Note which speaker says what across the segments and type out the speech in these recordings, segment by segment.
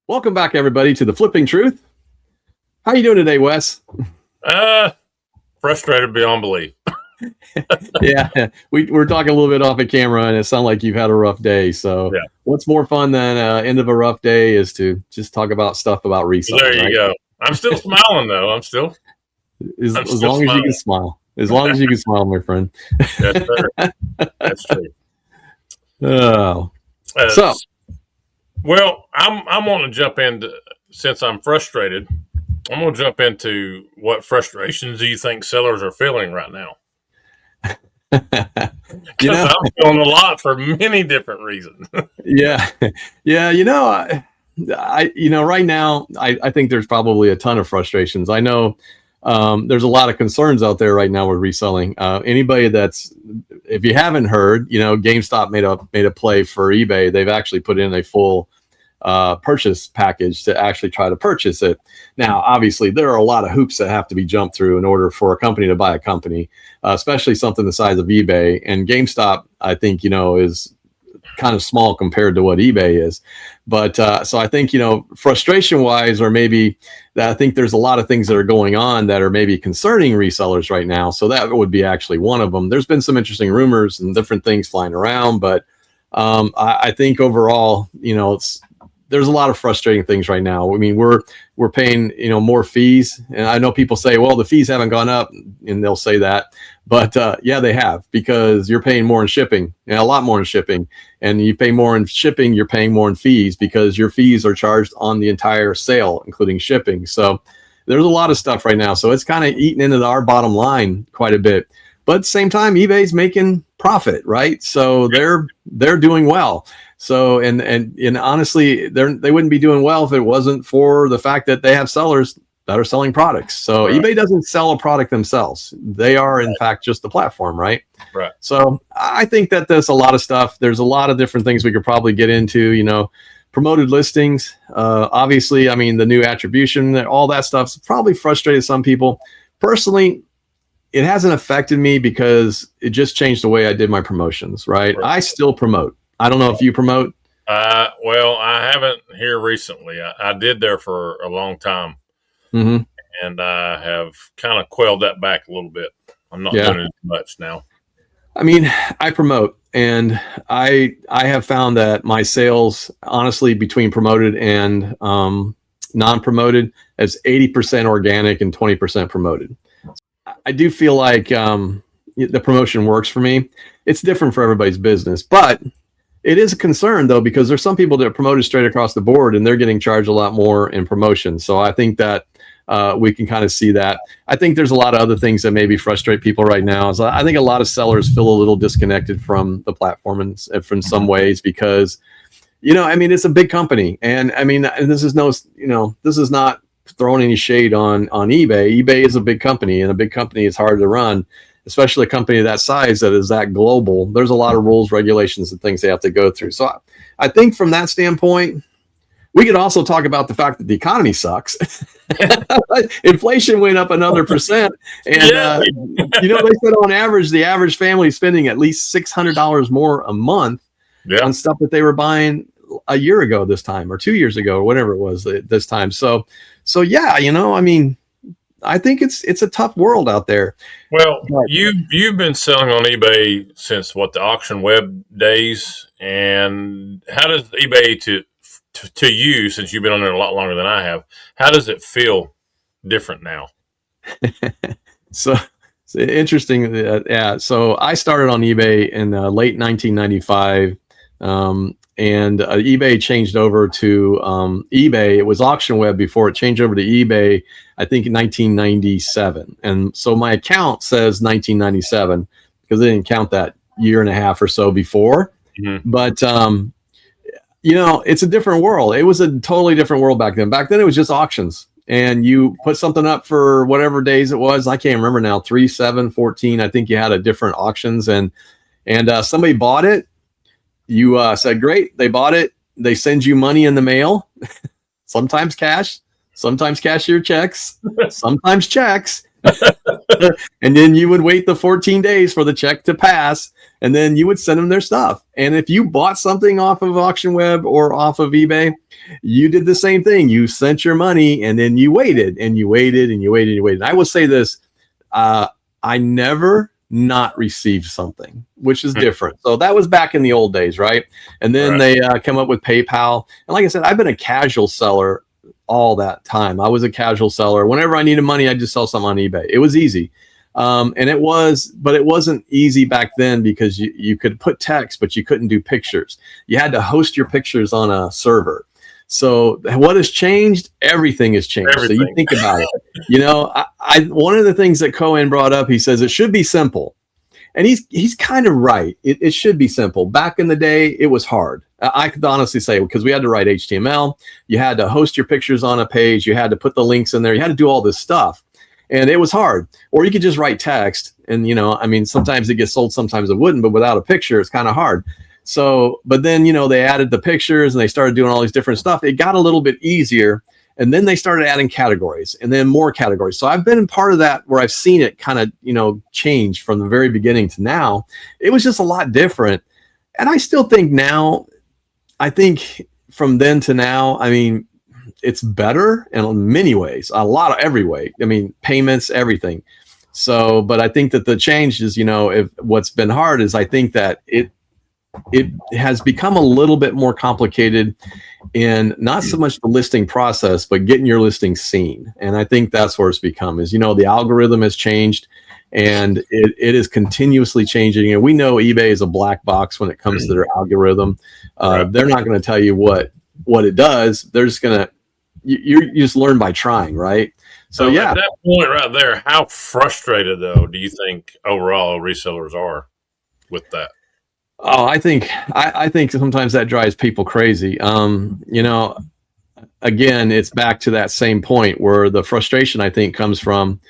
Speaker 1: Welcome back, everybody, to the Flipping Truth. How you doing today, Wes?
Speaker 2: Frustrated beyond belief.
Speaker 1: Yeah, we're talking a little bit off of camera, and it sounds like you've had a rough day. So,
Speaker 2: Yeah.
Speaker 1: What's more fun than end of a rough day is to just talk about stuff about reselling.
Speaker 2: There you go. I'm still smiling though. I'm still
Speaker 1: as long as you can smile. As long as you can smile, my friend.
Speaker 2: Yes, sir. That's true.
Speaker 1: Oh,
Speaker 2: well, I'm wanting to jump into, since I'm frustrated, I'm going to jump into what frustrations do you think sellers are feeling right now? Because I'm feeling a lot for many different reasons.
Speaker 1: Yeah. I right now, I think there's probably a ton of frustrations. I know there's a lot of concerns out there right now with reselling. Anybody if you haven't heard, GameStop made a play for eBay. They've actually put in a full purchase package to actually try to purchase it. Now, obviously, there are a lot of hoops that have to be jumped through in order for a company to buy a company, especially something the size of eBay. And GameStop, I think, is kind of small compared to what eBay is. But so I think, frustration wise, or maybe that I think there's a lot of things that are going on that are maybe concerning resellers right now. So that would be actually one of them. There's been some interesting rumors and different things flying around, but I think overall, there's a lot of frustrating things right now. I mean, we're paying, more fees. And I know people say, well, the fees haven't gone up, and they'll say that. But yeah, they have, because you're paying more in shipping, and a lot more in shipping. And you pay more in shipping, you're paying more in fees, because your fees are charged on the entire sale, including shipping. So there's a lot of stuff right now. So it's kind of eating into our bottom line quite a bit. But at the same time, eBay's making profit, right? So they're doing well. So and honestly, they wouldn't be doing well if it wasn't for the fact that they have sellers that are selling products. So right. eBay doesn't sell a product themselves. They are, in fact, just the platform, right?
Speaker 2: Right.
Speaker 1: So I think that there's a lot of stuff. There's a lot of different things we could probably get into, promoted listings. Obviously, I mean, the new attribution, all that stuff's probably frustrated some people. Personally, it hasn't affected me because it just changed the way I did my promotions, right? I still promote. I don't know if you promote.
Speaker 2: Well, I haven't here recently. I did there for a long time.
Speaker 1: Mm-hmm.
Speaker 2: And I have kind of quailed that back a little bit. I'm not doing it much now.
Speaker 1: I mean, I promote, and I have found that my sales, honestly, between promoted and non-promoted, is 80% organic and 20% promoted. I do feel like the promotion works for me. It's different for everybody's business, but it is a concern, though, because there's some people that are promoted straight across the board, and they're getting charged a lot more in promotion. So I think that we can kind of see that. I think there's a lot of other things that maybe frustrate people right now. So I think a lot of sellers feel a little disconnected from the platform in some ways, because, I mean, it's a big company. And I mean, this is not throwing any shade on eBay. eBay is a big company, and a big company is hard to run, especially a company that size that is that global. There's a lot of rules, regulations, and things they have to go through. So I think from that standpoint, we could also talk about the fact that the economy sucks. Inflation went up another %. And, they said on average, the average family is spending at least $600 more a month on stuff that they were buying a year ago this time, or 2 years ago, or whatever it was this time. So yeah, I mean, I think it's a tough world out there.
Speaker 2: Well, you've been selling on eBay since the AuctionWeb days, and how does eBay to you, since you've been on there a lot longer than I have, how does it feel different now?
Speaker 1: So it's interesting. So I started on eBay in late 1995. And eBay changed over to eBay. It was AuctionWeb before it changed over to eBay, I think in 1997. And so my account says 1997 because they didn't count that year and a half or so before. Mm-hmm. But, it's a different world. It was a totally different world back then. Back then, it was just auctions. And you put something up for whatever days it was. I can't remember now, 3, 7, 14. I think you had a different auctions. And somebody bought it. You said, great, they bought it. They send you money in the mail, sometimes cash, sometimes cashier checks, sometimes checks. And then you would wait the 14 days for the check to pass, and then you would send them their stuff. And if you bought something off of AuctionWeb or off of eBay, you did the same thing. You sent your money and then you waited and you waited and you waited and you waited. And I will say this, I never not received something, which is different. So that was back in the old days, right? And then they come up with PayPal. And like I said, I've been a casual seller all that time. I was a casual seller. Whenever I needed money, I just sell something on eBay. It was easy. And it wasn't easy back then because you could put text, but you couldn't do pictures. You had to host your pictures on a server. So what has changed? Everything has changed. So you think about it. You know, one of the things that Cohen brought up, he says it should be simple. And he's kind of right. It should be simple. Back in the day, it was hard. I could honestly say, because we had to write HTML. You had to host your pictures on a page. You had to put the links in there. You had to do all this stuff. And it was hard. Or you could just write text. And, you know, I mean, sometimes it gets sold, sometimes it wouldn't. But without a picture, it's kind of hard. So, but then, you know, they added the pictures and they started doing all these different stuff. It got a little bit easier. And then they started adding categories and then more categories. So I've been part of that where I've seen it kind of, you know, change from the very beginning to now. It was just a lot different. And I still think now, I think from then to now, I mean, it's better in many ways, every way. I mean, payments, everything. So, but I think that the change is, you know, if what's been hard is I think that it has become a little bit more complicated in not so much the listing process, but getting your listing seen. And I think that's where it's become is, you know, the algorithm has changed and it is continuously changing. And we know eBay is a black box when it comes to their algorithm. They're not going to tell you what it does. They're just going to, you just learn by trying, right? So yeah.
Speaker 2: At that point right there, how frustrated though do you think overall resellers are with that?
Speaker 1: Oh, I think sometimes that drives people crazy. You know, again, it's back to that same point where the frustration I think comes from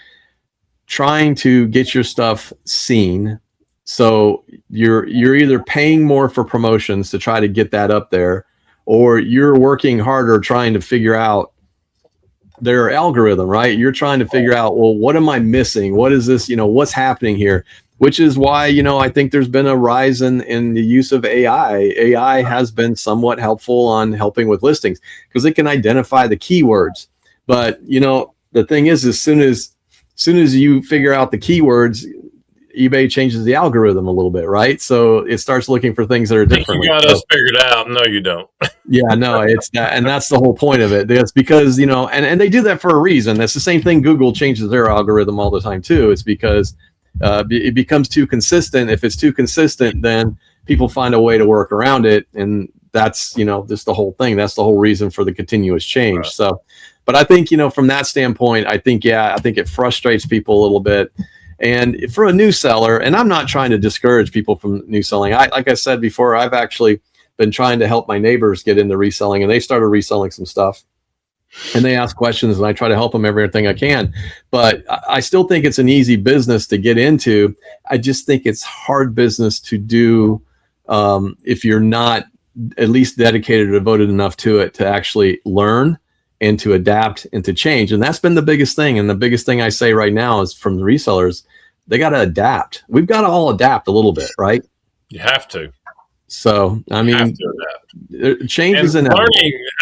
Speaker 1: trying to get your stuff seen. So you're either paying more for promotions to try to get that up there, or you're working harder trying to figure out their algorithm, right? You're trying to figure out, well, what am I missing? What is this? You know, what's happening here? Which is why, you know, I think there's been a rise in the use of AI. AI has been somewhat helpful on helping with listings because it can identify the keywords. But, you know, the thing is, as soon as you figure out the keywords, eBay changes the algorithm a little bit, right? So it starts looking for things that are different.
Speaker 2: You got us figured out. No, you don't.
Speaker 1: Yeah, no, it's not, and that's the whole point of it. It's because, you know, and they do that for a reason. That's the same thing. Google changes their algorithm all the time too. It's because it becomes too consistent. If it's too consistent, then people find a way to work around it, and that's, you know, just the whole thing. That's the whole reason for the continuous change. Right. So, but I think, you know, from that standpoint, I think it frustrates people a little bit. And for a new seller, and I'm not trying to discourage people from new selling. Like I said before, I've actually been trying to help my neighbors get into reselling, and they started reselling some stuff. And they ask questions, and I try to help them everything I can. But I still think it's an easy business to get into. I just think it's hard business to do if you're not at least dedicated or devoted enough to it to actually learn and to adapt and to change. And that's been the biggest thing. And the biggest thing I say right now is from the resellers, they got to adapt. We've got to all adapt a little bit, right?
Speaker 2: You have to.
Speaker 1: So, I mean, change is inevitable.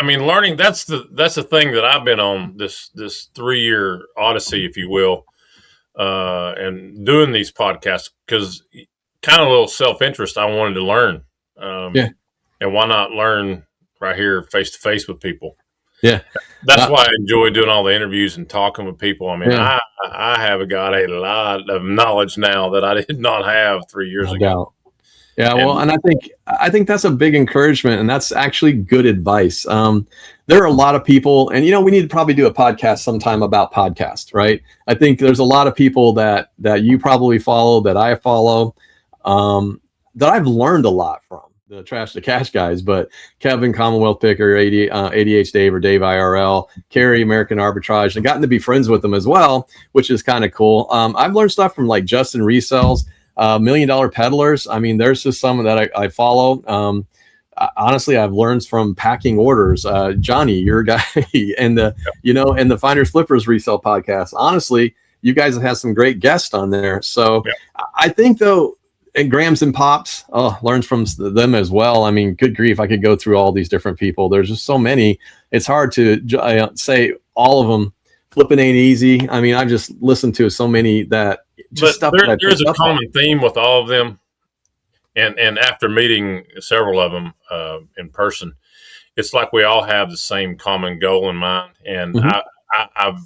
Speaker 2: Learning, that's the thing that I've been on this 3-year odyssey, if you will, and doing these podcasts, because kind of a little self-interest, I wanted to learn. And why not learn right here face to face with people?
Speaker 1: Yeah.
Speaker 2: That's why I enjoy doing all the interviews and talking with people. I mean, I have got a lot of knowledge now that I did not have 3 years ago.
Speaker 1: Yeah, well, and I think that's a big encouragement, and that's actually good advice. There are a lot of people, and you know, we need to probably do a podcast sometime about podcasts, right? I think there's a lot of people that you probably follow, that I follow, that I've learned a lot from. The Trash to Cash guys, but Kevin, Commonwealth Picker, ADH Dave or Dave IRL, Carrie, American Arbitrage, and gotten to be friends with them as well, which is kind of cool. I've learned stuff from like Justin Resells, $1 Million Peddlers. I mean, there's just some that I follow. Honestly, I've learned from Packing Orders, Johnny, your guy, and the Finders Flippers Resell podcast. Honestly, you guys have had some great guests on there. So I think though, and Grams and Pops, learns from them as well. I mean, good grief, I could go through all these different people. There's just so many. It's hard to say all of them. Flipping ain't easy. I mean, I've just listened to so many that just
Speaker 2: but
Speaker 1: stuff.
Speaker 2: there's a common theme with all of them. And after meeting several of them in person, it's like we all have the same common goal in mind. And I've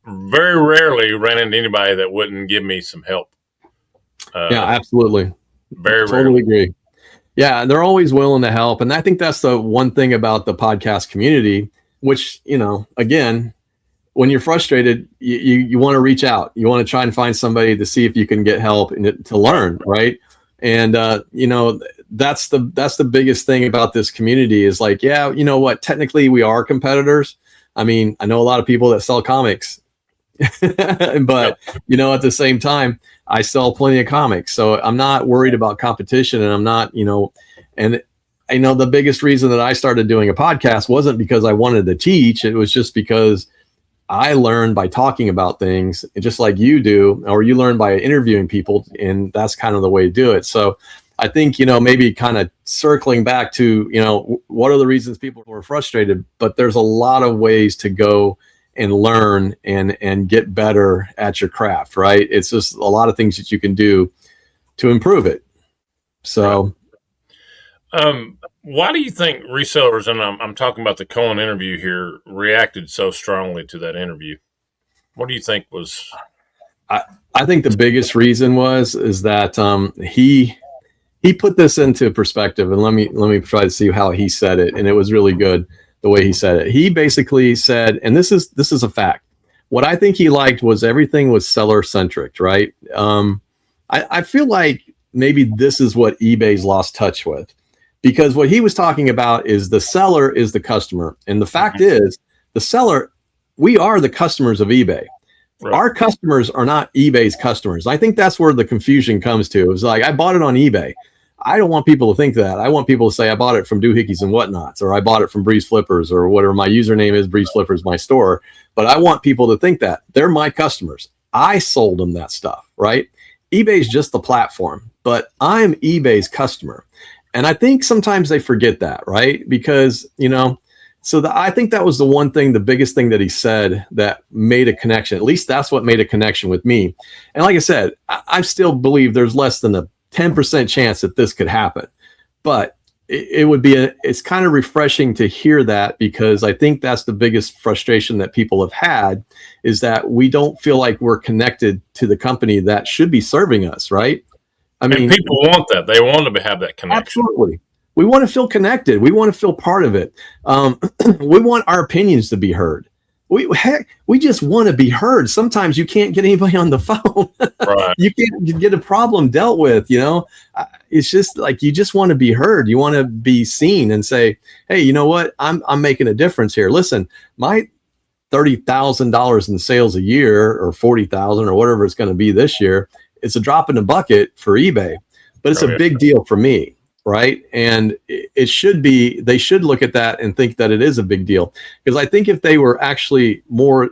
Speaker 2: very rarely ran into anybody that wouldn't give me some help.
Speaker 1: Yeah, absolutely.
Speaker 2: Very
Speaker 1: totally
Speaker 2: rarely.
Speaker 1: Agree. Yeah, they're always willing to help. And I think that's the one thing about the podcast community, which, again, when you're frustrated, you want to reach out. You want to try and find somebody to see if you can get help and to learn, right? And that's the biggest thing about this community is like, yeah, you know what? Technically, we are competitors. I mean, I know a lot of people that sell comics, but at the same time, I sell plenty of comics, so I'm not worried about competition, and I'm not, and I know the biggest reason that I started doing a podcast wasn't because I wanted to teach. It was just because I learned by talking about things, just like you do, or you learn by interviewing people, and that's kind of the way to do it. So I think, maybe kind of circling back to, what are the reasons people were frustrated, but there's a lot of ways to go and learn and get better at your craft, right? It's just a lot of things that you can do to improve it. So,
Speaker 2: why do you think resellers, and I'm talking about the Cohen interview here, reacted so strongly to that interview? What do you think was?
Speaker 1: I think the biggest reason is that he put this into perspective, and let me try to see how he said it, and it was really good the way he said it. He basically said, and this is a fact. What I think he liked was everything was seller centric, right? I feel like maybe this is what eBay's lost touch with, because what he was talking about is the seller is the customer, and the fact is the seller, we are the customers of eBay. Right. Our customers are not eBay's customers. I think that's where the confusion comes to. It's like, I bought it on eBay. I don't want people to think that. I want people to say I bought it from Doohickeys and Whatnots, or I bought it from Breeze Flippers, or whatever my username is. Breeze Flippers, my store. But I want people to think that they're my customers. I sold them that stuff, right? eBay's just the platform, but I'm eBay's customer. And I think sometimes they forget that, right? Because, I think that was the one thing, the biggest thing that he said that made a connection. At least that's what made a connection with me. And like I said, I still believe there's less than a 10% chance that this could happen, but it would be it's kind of refreshing to hear that, because I think that's the biggest frustration that people have had, is that we don't feel like we're connected to the company that should be serving us, right? I mean,
Speaker 2: people want that. They want to have that connection.
Speaker 1: Absolutely. We want to feel connected. We want to feel part of it. We want our opinions to be heard. We just want to be heard. Sometimes you can't get anybody on the phone.
Speaker 2: Right.
Speaker 1: You can't get a problem dealt with, It's just like, you just want to be heard. You want to be seen and say, hey, you know what? I'm making a difference here. Listen, my $30,000 in sales a year, or 40,000, or whatever it's going to be this year, it's a drop in the bucket for eBay, but it's a big deal for me. Right. And it should be, they should look at that and think that it is a big deal. Because I think if they were actually more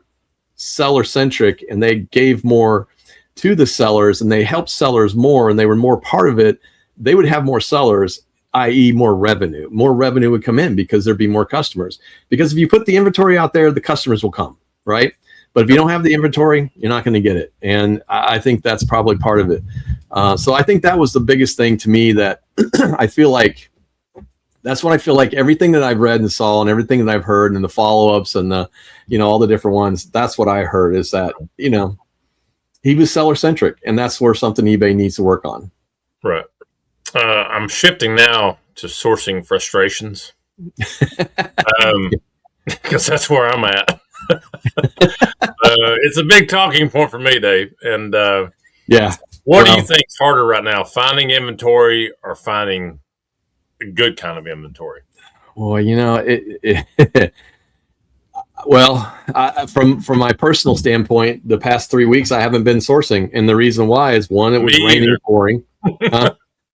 Speaker 1: seller centric, and they gave more to the sellers, and they helped sellers more, and they were more part of it, they would have more sellers, i.e. more revenue. More revenue would come in because there'd be more customers. Because if you put the inventory out there, the customers will come, right? But if you don't have the inventory, you're not going to get it. And I think that's probably part of it. So I think that was the biggest thing to me, that I feel like that's what I feel like everything that I've read and saw, and everything that I've heard, and the follow-ups, and the, all the different ones, that's what I heard, is that, he was seller centric, and that's where something eBay needs to work on.
Speaker 2: Right. I'm shifting now to sourcing frustrations. Because that's where I'm at. It's a big talking point for me, Dave. And what do you think is harder right now, finding inventory or finding a good kind of inventory?
Speaker 1: Well, from my personal standpoint, the past 3 weeks I haven't been sourcing, and the reason why is, one, it was raining and pouring.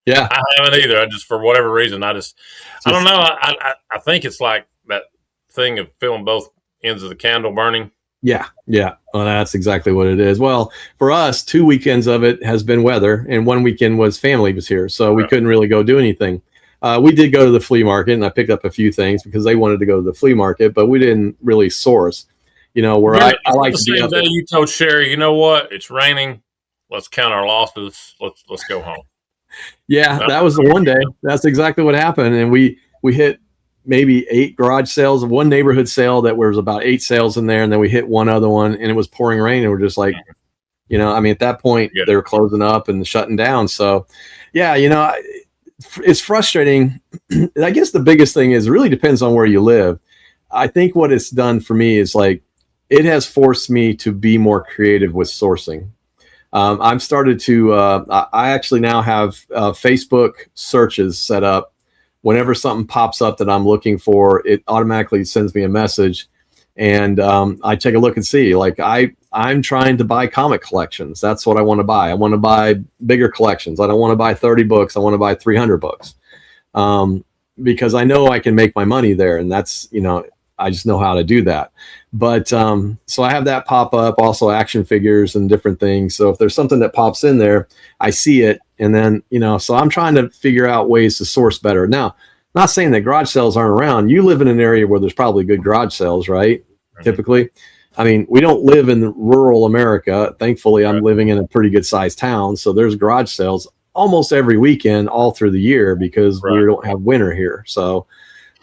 Speaker 1: Yeah,
Speaker 2: I haven't either. I just, for whatever reason, I don't know. I think it's like that thing of feeling both ends of the candle burning.
Speaker 1: Yeah, yeah. Well, that's exactly what it is. Well, for us, 2 weekends of it has been weather, and one weekend was family was here, so we
Speaker 2: Right.
Speaker 1: couldn't really go do anything. We did go to the flea market, and I picked up a few things because they wanted to go to the flea market, but we didn't really source. Where
Speaker 2: But
Speaker 1: I
Speaker 2: it's not
Speaker 1: like
Speaker 2: the
Speaker 1: to be
Speaker 2: same
Speaker 1: up
Speaker 2: day
Speaker 1: at.
Speaker 2: you told Sherry, you know what? It's raining. Let's count our losses. Let's go home.
Speaker 1: Yeah,
Speaker 2: Uh,
Speaker 1: that was the one day. That's exactly what happened, and we hit maybe 8 garage sales, one neighborhood sale that was about 8 sales in there, and then we hit one other one, and it was pouring rain, and we're just like, I mean, at that point,
Speaker 2: Get
Speaker 1: they
Speaker 2: it.
Speaker 1: were closing up and shutting down. So, yeah, it's frustrating. I guess the biggest thing is it really depends on where you live. I think what it's done for me is like it has forced me to be more creative with sourcing. I've started to, I actually now have Facebook searches set up. Whenever something pops up that I'm looking for, it automatically sends me a message. And I take a look and see, like I'm trying to buy comic collections. That's what I want to buy. I want to buy bigger collections. I don't want to buy 30 books. I want to buy 300 books. Because I know I can make my money there. And that's, I just know how to do that. But so I have that pop up, also action figures and different things. So if there's something that pops in there, I see it. And then, so I'm trying to figure out ways to source better. Now, not saying that garage sales aren't around. You live in an area where there's probably good garage sales, right?
Speaker 2: Mhm.
Speaker 1: Typically. I mean, we don't live in rural America. Thankfully, I'm
Speaker 2: Right.
Speaker 1: living in a pretty good sized town. So there's garage sales almost every weekend all through the year because we
Speaker 2: Right.
Speaker 1: don't have winter here. So,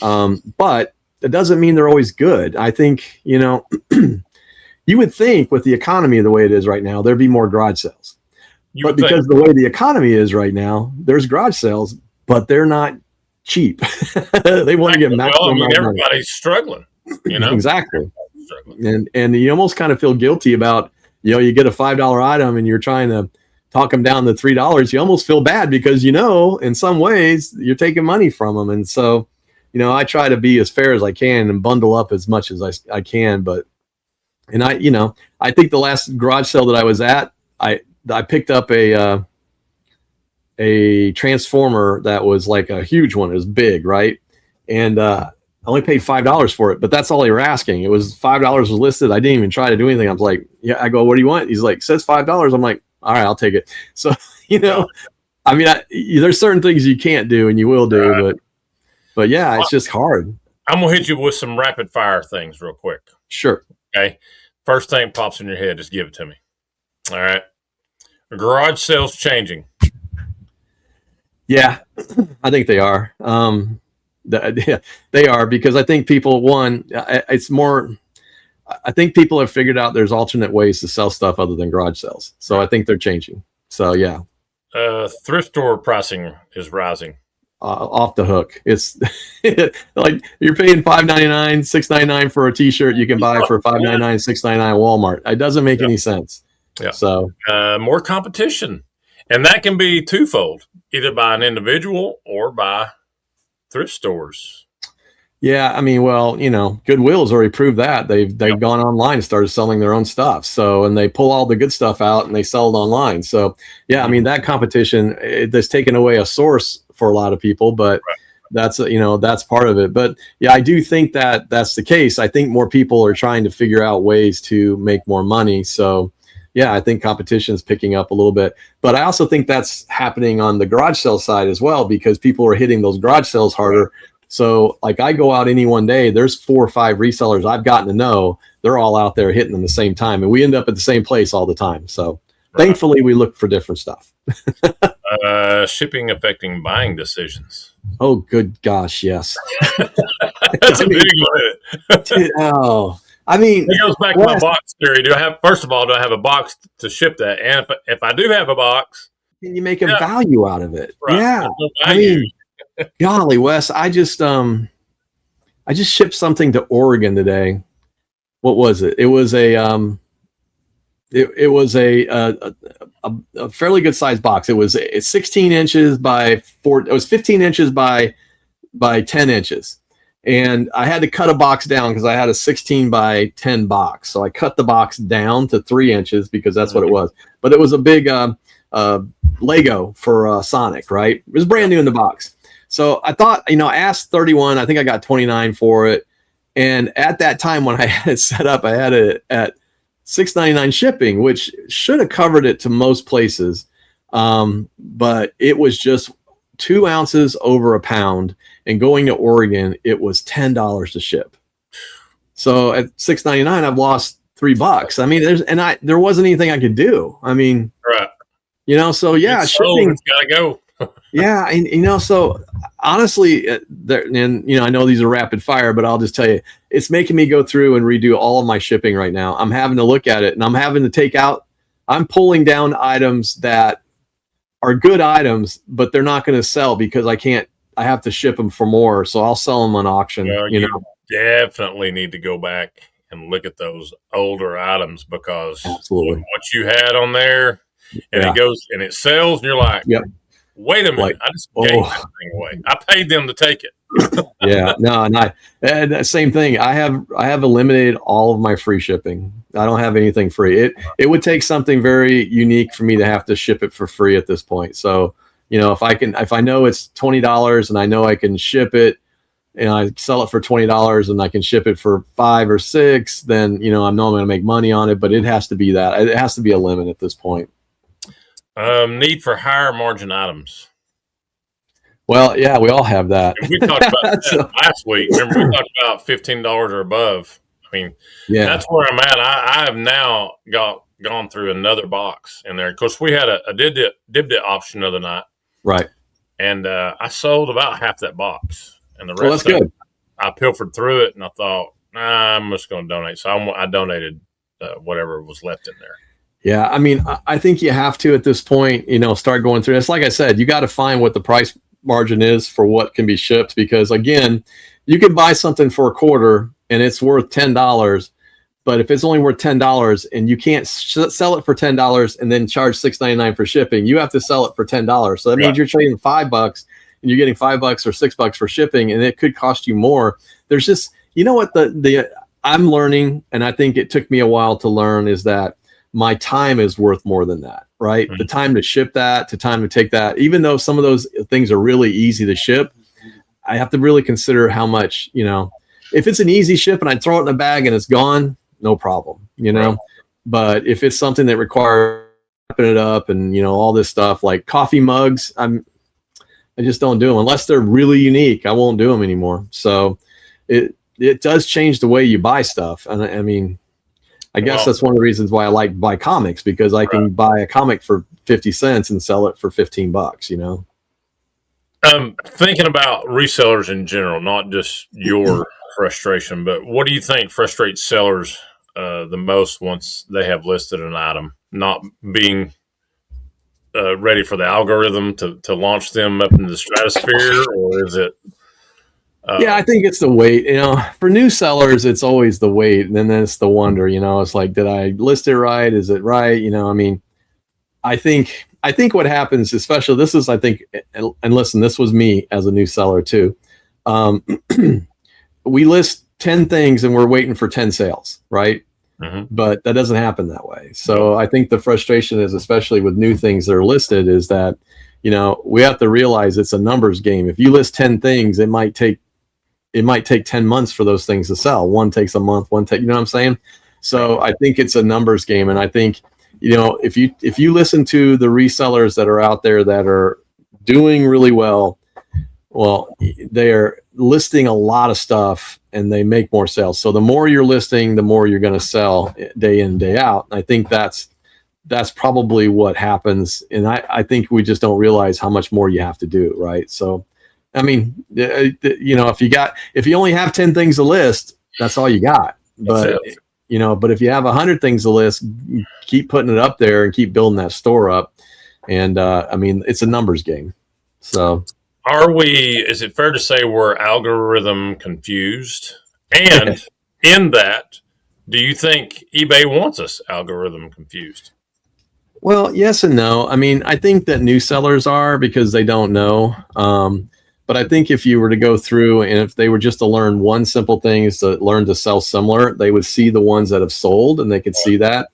Speaker 1: but it doesn't mean they're always good. I think, you would think with the economy the way it is right now, there'd be more garage sales.
Speaker 2: You
Speaker 1: But
Speaker 2: would think.
Speaker 1: because the way the economy is right now, there's garage sales, but they're not cheap. They want to get
Speaker 2: Well, I
Speaker 1: maximum
Speaker 2: mean,
Speaker 1: amount of money.
Speaker 2: everybody's struggling, you know?
Speaker 1: Exactly.
Speaker 2: Struggling.
Speaker 1: And you almost kind of feel guilty about, you get a $5 item and you're trying to talk them down to $3. You almost feel bad because, in some ways you're taking money from them. And so, I try to be as fair as I can and bundle up as much as I can. And I think the last garage sale that I was at, I picked up a transformer that was like a huge one. It was big, right? And I only paid $5 for it, but that's all they were asking. It was $5 was listed. I didn't even try to do anything. I was like, yeah. I go, what do you want? He's like, says $5. I'm like, all right, I'll take it. So I mean, there's certain things you can't do and you will do,
Speaker 2: Right.
Speaker 1: but yeah, it's just hard.
Speaker 2: I'm going to hit you with some rapid fire things real quick.
Speaker 1: Sure.
Speaker 2: Okay. First thing pops in your head, just give it to me. All right. Garage sales changing.
Speaker 1: Yeah, I think they are. They are because I think people, it's more, I think people have figured out there's alternate ways to sell stuff other than garage sales. So I think they're changing. So yeah.
Speaker 2: Thrift store pricing is rising.
Speaker 1: Off the hook. It's like you're paying $5.99, $6.99 for a T-shirt you can buy for $5.99, $6.99 at Walmart. It doesn't make any sense.
Speaker 2: Yeah.
Speaker 1: So
Speaker 2: more competition, and that can be twofold, either by an individual or by thrift stores.
Speaker 1: yeah, I mean, well, Goodwill's already proved that they've gone online and started selling their own stuff. So, and they pull all the good stuff out and they sell it online. So, yeah, I mean, that competition that's taken away a source for a lot of people, but that's part of it. But yeah, I do think that that's the case. I think more people are trying to figure out ways to make more money. So, yeah, I think competition is picking up a little bit. But I also think that's happening on the garage sale side as well because people are hitting those garage sales harder. So like I go out any one day, there's 4 or 5 resellers I've gotten to know. They're all out there hitting them the same time. And we end up at the same place all the time. So thankfully we look for different stuff.
Speaker 2: Shipping affecting buying decisions.
Speaker 1: Oh, good gosh, yes.
Speaker 2: That's a big one.
Speaker 1: I mean,
Speaker 2: it goes back to my box theory. First of all, do I have a box to ship that? And if I do have a box,
Speaker 1: can you make a value out of it?
Speaker 2: Right.
Speaker 1: Yeah.
Speaker 2: No
Speaker 1: I mean, golly, Wes, I just shipped something to Oregon today. What was it? It was a fairly good sized box. It was 16 inches by 4. It was 15 inches by 10 inches. And I had to cut a box down because I had a 16 by 10 box. So I cut the box down to 3 inches because that's what it was. But it was a big Lego for Sonic, right? It was brand new in the box. So I thought, I asked 31. I think I got 29 for it. And at that time when I had it set up, I had it at $6.99 shipping, which should have covered it to most places. But it was just 2 ounces over a pound, and going to Oregon, it was $10 to ship. So at $6.99, I've lost $3. I mean, there wasn't anything I could do. I mean,
Speaker 2: right.
Speaker 1: You know, so yeah, shipping's
Speaker 2: gotta go.
Speaker 1: Yeah, and you know, so honestly, and you know, I know these are rapid fire, but I'll just tell you, it's making me go through and redo all of my shipping right now. I'm having to look at it, and I'm having to take out. I'm pulling down items that are good items, but they're not going to sell because I can't. I have to ship them for more, so I'll sell them on auction.
Speaker 2: Well,
Speaker 1: you know,
Speaker 2: definitely need to go back and look at those older items, because
Speaker 1: absolutely
Speaker 2: what you had on there, and it goes and it sells, and you're like,
Speaker 1: yep.
Speaker 2: Wait a minute! I just gave that thing away. I paid them to take it.
Speaker 1: Yeah, no, and same thing. I have eliminated all of my free shipping. I don't have anything free. It would take something very unique for me to have to ship it for free at this point. So, you know, if I know it's $20 and I know I can ship it, and I sell it for $20 and I can ship it for $5 or $6, then you know I know I'm going to make money on it. But it has to be that. It has to be a limit at this point.
Speaker 2: Need for higher margin items.
Speaker 1: Well, yeah, we all have that.
Speaker 2: And we talked about that last week. Remember, we talked about $15 or above. I mean, that's where I'm at. I have now gone through another box in there. Of course, we had a did option the other night.
Speaker 1: Right.
Speaker 2: And I sold about half that box. And the rest
Speaker 1: that's good.
Speaker 2: I pilfered through it, and I thought, I'm just going to donate. So I donated whatever was left in there.
Speaker 1: Yeah, I mean, I think you have to at this point, you know, start going through this. Like I said, you got to find what the price margin is for what can be shipped, because again, you can buy something for $0.25 and it's worth $10, but if it's only worth $10 and you can't sell it for $10 and then charge $6.99 for shipping, you have to sell it for $10. So that means you're trading $5 and you're getting $5 or $6 for shipping, and it could cost you more. There's just, you know what, the I'm learning, and I think it took me a while to learn, is that my time is worth more than that, right? Mm-hmm. The time to ship that, the time to take that, even though some of those things are really easy to ship, I have to really consider how much, you know, if it's an easy ship and I throw it in a bag and it's gone, no problem, you know, right. But if it's something that requires wrapping it up and, you know, all this stuff like coffee mugs, I just don't do them unless they're really unique. I won't do them anymore. So it does change the way you buy stuff. And I mean, I guess that's one of the reasons why I like to buy comics, because I can buy a comic for 50 cents and sell it for $15, you know?
Speaker 2: Thinking about resellers in general, not just your frustration, but what do you think frustrates sellers the most once they have listed an item, not being ready for the algorithm to launch them up in the stratosphere, or is it?
Speaker 1: Yeah, I think it's the wait. You know, for new sellers, it's always the wait, and then it's the wonder. You know, it's like, did I list it right? Is it right? You know, I mean, I think what happens, especially this is, I think, and listen, this was me as a new seller too. We list 10 things and we're waiting for 10 sales, right? Mm-hmm. But that doesn't happen that way. So I think the frustration is, especially with new things that are listed, is that, you know, we have to realize it's a numbers game. If you list 10 things, it might take 10 months for those things to sell. One takes a month, you know what I'm saying? So I think it's a numbers game. And I think, you know, if you listen to the resellers that are out there that are doing really well, they're listing a lot of stuff and they make more sales. So the more you're listing, the more you're going to sell day in, day out. And I think that's probably what happens. And I think we just don't realize how much more you have to do. Right. So, I mean, you know, if you only have 10 things to list, that's all you got. But, you know, but if you have 100 things to list, keep putting it up there and keep building that store up. And I mean, it's a numbers game. So
Speaker 2: is it fair to say we're algorithm confused? And in that, do you think eBay wants us algorithm confused?
Speaker 1: Well, yes and no. I mean, I think that new sellers are, because they don't know. But I think if you were to go through and if they were just to learn one simple thing is to learn to sell similar, they would see the ones that have sold and they could see that.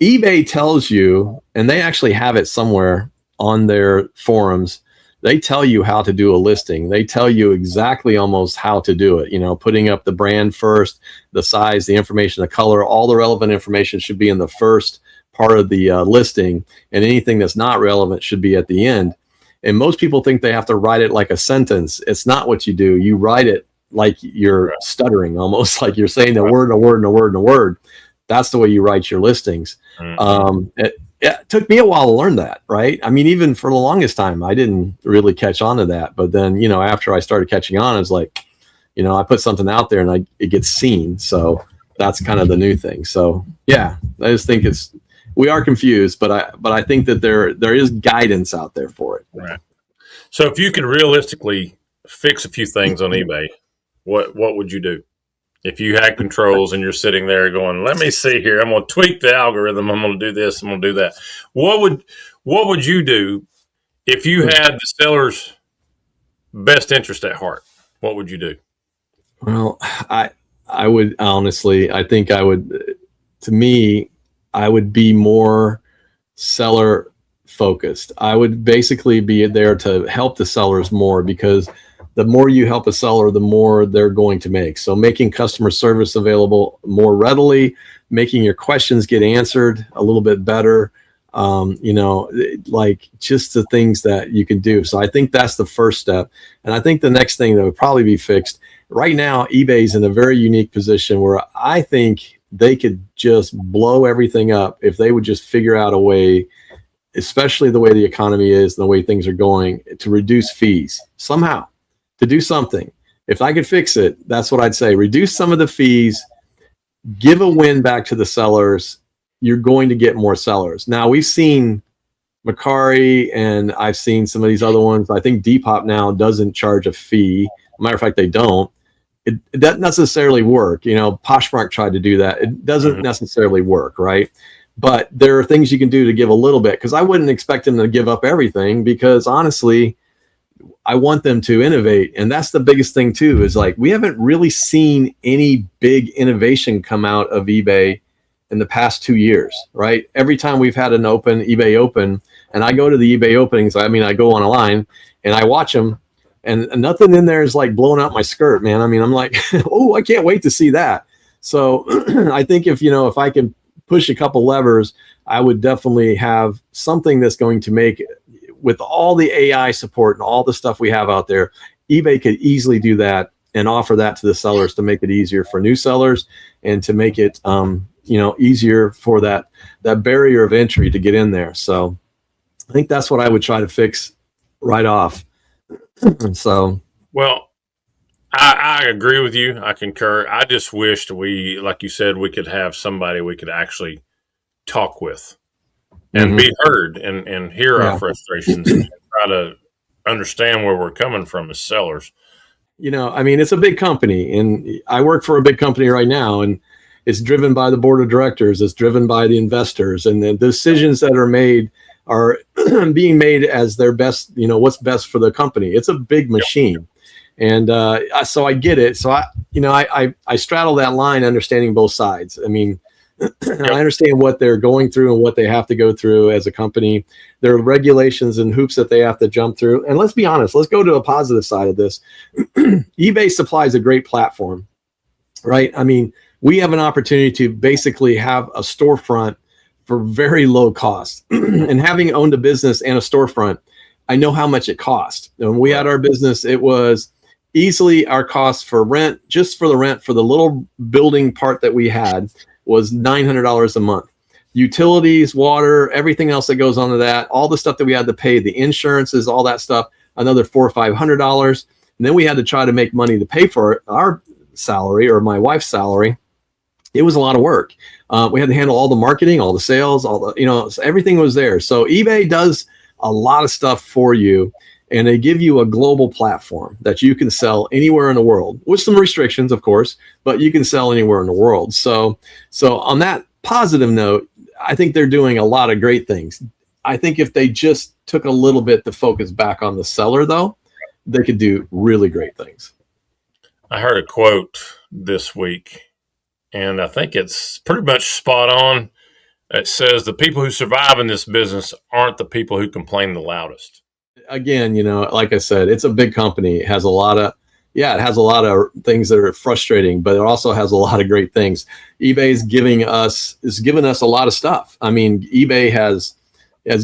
Speaker 1: eBay tells you, and they actually have it somewhere on their forums, they tell you how to do a listing. They tell you exactly almost how to do it. You know, putting up the brand first, the size, the information, the color, all the relevant information should be in the first part of the listing, and anything that's not relevant should be at the end. And most people think they have to write it like a sentence. It's not what you do. You write it like you're stuttering, almost like you're saying a word and a word and a word and a word. That's the way you write your listings. It took me a while to learn that, right? I mean, even for the longest time, I didn't really catch on to that. But then, you know, after I started catching on, it's like, you know, I put something out there and it gets seen. So that's kind of the new thing. So yeah, I just think we are confused, but I think that there is guidance out there for it.
Speaker 2: Right. So if you could realistically fix a few things on eBay, what would you do? If you had controls and you're sitting there going, let me see here, I'm going to tweak the algorithm, I'm going to do this, I'm going to do that. What would you do if you had the seller's best interest at heart? What would you do?
Speaker 1: Well, I would honestly, I think I would, to me, I would be more seller focused. I would basically be there to help the sellers more, because the more you help a seller, the more they're going to make. So making customer service available more readily, making your questions get answered a little bit better, you know, like just the things that you can do. So I think that's the first step. And I think the next thing that would probably be fixed right now, eBay's in a very unique position where I think they could just blow everything up if they would just figure out a way, especially the way the economy is and the way things are going, to reduce fees somehow. To do something. If I could fix it, that's what I'd say. Reduce some of the fees, give a win back to the sellers. You're going to get more sellers. Now, we've seen Macari and I've seen some of these other ones. I think Depop now doesn't charge a fee. Matter of fact, they don't. It doesn't necessarily work. You know, Poshmark tried to do that. It doesn't necessarily work, right? But there are things you can do to give a little bit, because I wouldn't expect them to give up everything, because honestly, I want them to innovate. And that's the biggest thing too, is like, we haven't really seen any big innovation come out of eBay in the past 2 years, right? Every time we've had an eBay open, and I go to the eBay openings, I mean, I go online and I watch them, and nothing in there is like blowing out my skirt, man. I mean, I'm like, oh, I can't wait to see that. So I think if I can push a couple levers, I would definitely have something that's going to make, with all the AI support and all the stuff we have out there, eBay could easily do that and offer that to the sellers to make it easier for new sellers, and to make it, easier for that barrier of entry to get in there. So I think that's what I would try to fix right off. So,
Speaker 2: well, I agree with you. I concur. I just wished like you said, we could have somebody we could actually talk with and be heard and hear our frustrations and try to understand where we're coming from as sellers.
Speaker 1: You know, I mean, it's a big company, and I work for a big company right now, and it's driven by the board of directors. It's driven by the investors, and the decisions that are made are being made as their best, what's best for the company. It's a big machine. And so I get it. So I straddle that line, understanding both sides. I mean, I understand what they're going through and what they have to go through as a company. There are regulations and hoops that they have to jump through. And let's be honest, let's go to a positive side of this. eBay supplies a great platform, right? I mean, we have an opportunity to basically have a storefront for very low cost. And having owned a business and a storefront, I know how much it cost. When we had our business, it was easily our cost for rent, just for the rent for the little building part that we had, was $900 a month. Utilities, water, everything else that goes onto that, all the stuff that we had to pay, the insurances, all that stuff, another $400 or $500. And then we had to try to make money to pay for our salary, or my wife's salary. It was a lot of work. We had to handle all the marketing, all the sales, all the, so everything was there. So eBay does a lot of stuff for you, and they give you a global platform that you can sell anywhere in the world, with some restrictions, of course, but you can sell anywhere in the world. So on that positive note, I think they're doing a lot of great things. I think if they just took a little bit to focus back on the seller, though, they could do really great things.
Speaker 2: I heard a quote this week, and I think it's pretty much spot on. It says, the people who survive in this business aren't the people who complain the loudest.
Speaker 1: again, like I said, it's a big company. It has a lot of, it has a lot of things that are frustrating, but it also has a lot of great things. eBay is giving us a lot of stuff. I mean, eBay has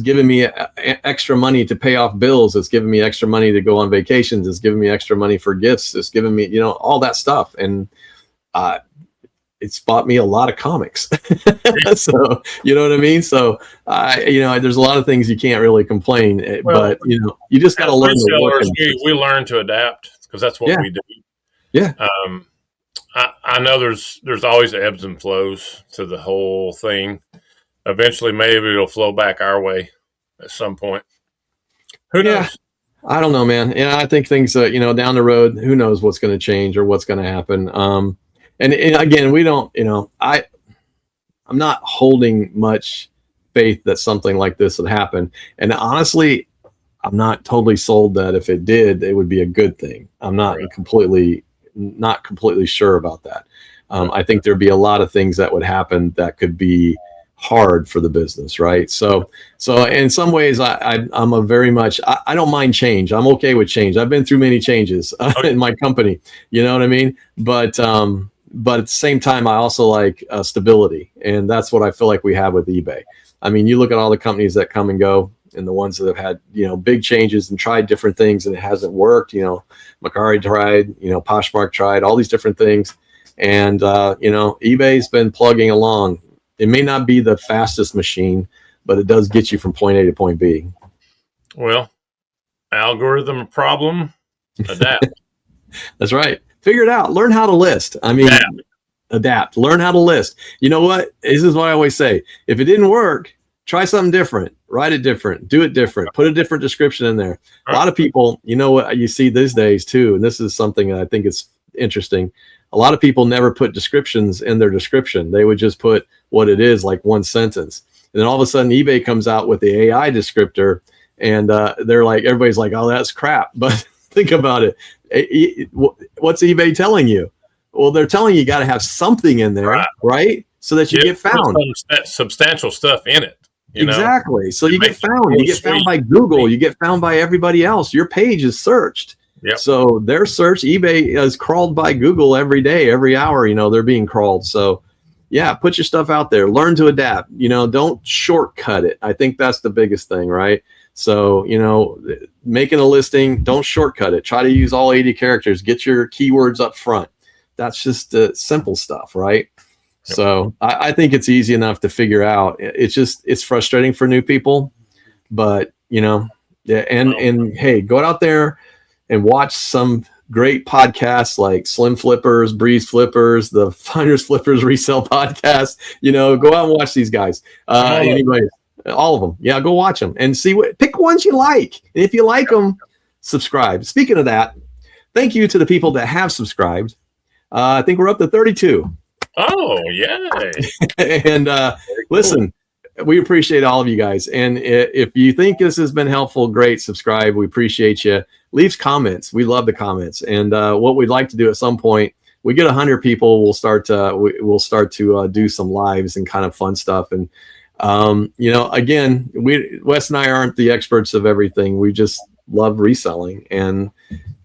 Speaker 1: given me extra money to pay off bills. It's given me extra money to go on vacations. It's given me extra money for gifts. It's given me, all that stuff. And it's bought me a lot of comics. So, you know what I mean? So, there's a lot of things you can't really complain, but you just got to learn to work.
Speaker 2: We learn to adapt because that's what we do.
Speaker 1: Yeah.
Speaker 2: I know there's always ebbs and flows to the whole thing. Eventually, maybe it'll flow back our way at some point. Who knows?
Speaker 1: I don't know, man. I think things, down the road, who knows what's going to change or what's going to happen. And again, we don't, I'm not holding much faith that something like this would happen. And honestly, I'm not totally sold that if it did, it would be a good thing. I'm not completely sure about that. I think there'd be a lot of things that would happen that could be hard for the business, right? So in some ways, I'm a very much, I don't mind change. I'm okay with change. I've been through many changes in my company. You know what I mean? But at the same time, I also like stability, and that's what I feel like we have with eBay. I mean, you look at all the companies that come and go, and the ones that have had big changes and tried different things and it hasn't worked. Macari tried, Poshmark tried all these different things, and eBay's been plugging along. It may not be the fastest machine, but it does get you from point A to point B. Well,
Speaker 2: algorithm problem, adapt.
Speaker 1: That's right. Figure it out. Learn how to list. I mean, adapt. Learn how to list. You know what? This is what I always say. If it didn't work, try something different. Write it different. Do it different. Put a different description in there. A lot of people, what you see these days too, and this is something that I think is interesting. A lot of people never put descriptions in their description. They would just put what it is, like one sentence. And then all of a sudden eBay comes out with the AI descriptor, and they're like, everybody's like, oh, that's crap. But think about it. What's eBay telling you? Well, they're telling you got to have something in there, right? So that you get found.
Speaker 2: Some substantial stuff in it.
Speaker 1: Exactly. So you get found. You get found by Google. You get found by everybody else. Your page is searched.
Speaker 2: Yep.
Speaker 1: So their search, eBay is crawled by Google every day, every hour, they're being crawled. So put your stuff out there, learn to adapt, don't shortcut it. I think that's the biggest thing, right? So, making a listing, don't shortcut it. Try to use all 80 characters, get your keywords up front. That's just simple stuff, right? Yep. So I think it's easy enough to figure out. It's frustrating for new people, but and hey, go out there and watch some great podcasts like Slim Flippers, Breeze Flippers, the Finders Flippers Resell podcast. Go out and watch these guys. Anybody, all of them. Yeah, go watch them and pick ones you like. And if you like them, subscribe. Speaking of that, thank you to the people that have subscribed. I think we're up to 32.
Speaker 2: Oh, yay.
Speaker 1: And listen, we appreciate all of you guys. And if you think this has been helpful, great, subscribe. We appreciate you. Leave comments. We love the comments. And what we'd like to do at some point, we get 100 people, we'll start to do some lives and kind of fun stuff. And again, Wes and I aren't the experts of everything. We just love reselling, and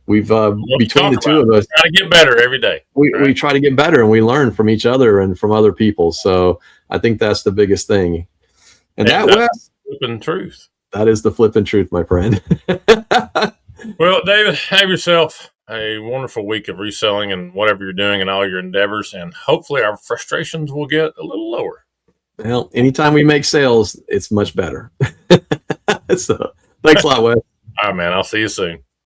Speaker 1: we've between the two of us
Speaker 2: try to get better every day.
Speaker 1: We try to get better, and we learn from each other and from other people. So I think that's the biggest thing. And that's
Speaker 2: flipping truth.
Speaker 1: That is the flipping truth, my friend.
Speaker 2: Well, David, have yourself a wonderful week of reselling and whatever you're doing and all your endeavors, and hopefully our frustrations will get a little lower.
Speaker 1: Well, anytime we make sales, it's much better. So thanks a lot, Wes.
Speaker 2: All right, man. I'll see you soon.